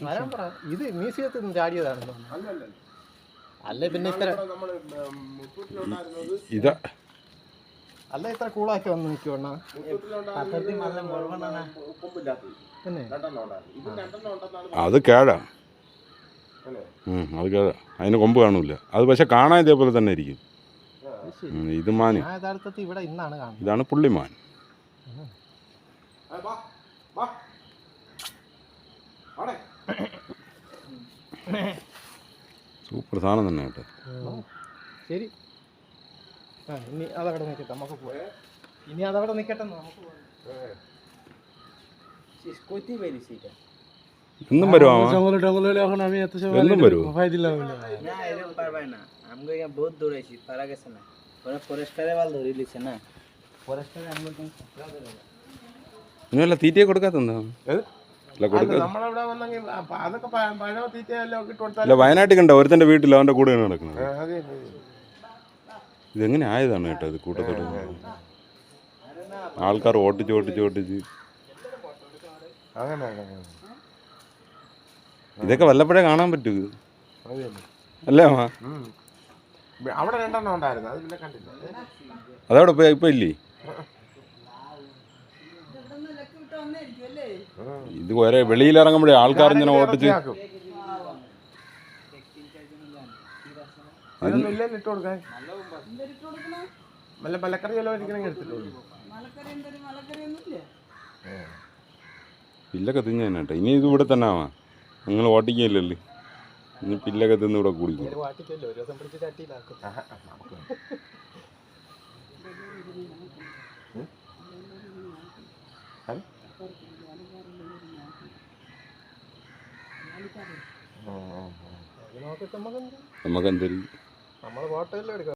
വരാൻ പറ. ഇത് മ്യൂസിയത്തിൽ നിന്ന് ചാടിയതാണല്ലോ. അല്ല പിന്നെ ഇത്ര ഇതാ അല്ല ഇത്ര കൂളാക്കി വന്ന് നിൽക്കുവണ്ണ. പിന്നെ അത് കേഴാ. അത് കേഴാ. അതിന് കൊമ്പ് കാണൂല. അത് പക്ഷെ കാണാൻ ഇതേപോലെ തന്നെ ഇരിക്കും. ഇത് മാന്. യഥാർത്ഥത്തിൽ ഇവിടെ ഇന്നാണ് കാണുന്നത്. ഇതാണ് പുള്ളിമാൻ. സൂപ്പർ സാധനം തന്നെ കേട്ടോ. ശരി. ഇനി അതവിടെ നിൽക്കട്ടെ, നമുക്ക് പോവാം. ഇനി അതവിടെ നിൽക്കട്ടെ, നമുക്ക് പോവാം. എന്നും വരുമോ? എന്നും വരുമോ? ഇല്ല തീറ്റയെ കൊടുക്കാത്തഎന്താ? അല്ല വയനാട്ടിൽ കണ്ട ഒരുത്തൻ്റെ വീട്ടിൽ അവൻ്റെ കൂടെ നടക്കുന്നത്. ഇതെങ്ങനെ ആയതാണ് കേട്ടോ ഇത് കൂട്ടത്തോടെ. ആൾക്കാർ ഓട്ടിച്ച് ഇതൊക്കെ വല്ലപ്പോഴേ കാണാൻ പറ്റൂ അല്ലേ അമ്മ? അവിടെ രണ്ടെണ്ണം ഉണ്ടായിരുന്നു, അത് പിന്നെ കണ്ടില്ല. അതവിടെ പോയി ഇപ്പൊ ഇല്ലേ? ഇത് ഒരേ വെളിയിലിറങ്ങുമ്പോഴേ ആൾക്കാർ ഇങ്ങനെ ഓട്ടിച്ച് ഇട്ട് കൊടുക്കാൻ വല്ല മലക്കറി വല്ലതും ഒരിക്കലും എടുത്തിട്ടുള്ളൂ. പില്ലൊക്കെ തിന്നു തന്നെ കേട്ടോ. ഇനി ഇത് ഇവിടെ തന്നെ ആവാ, നിങ്ങൾ ഓട്ടിക്കയില്ലല്ലോ. ഇനി പില്ലൊക്കെ തിന്ന് ഇവിടെ കൂടിക്കും. നമുക്കെന്തരി നമ്മള് ഫോട്ടോ എല്ലാം എടുക്കാം.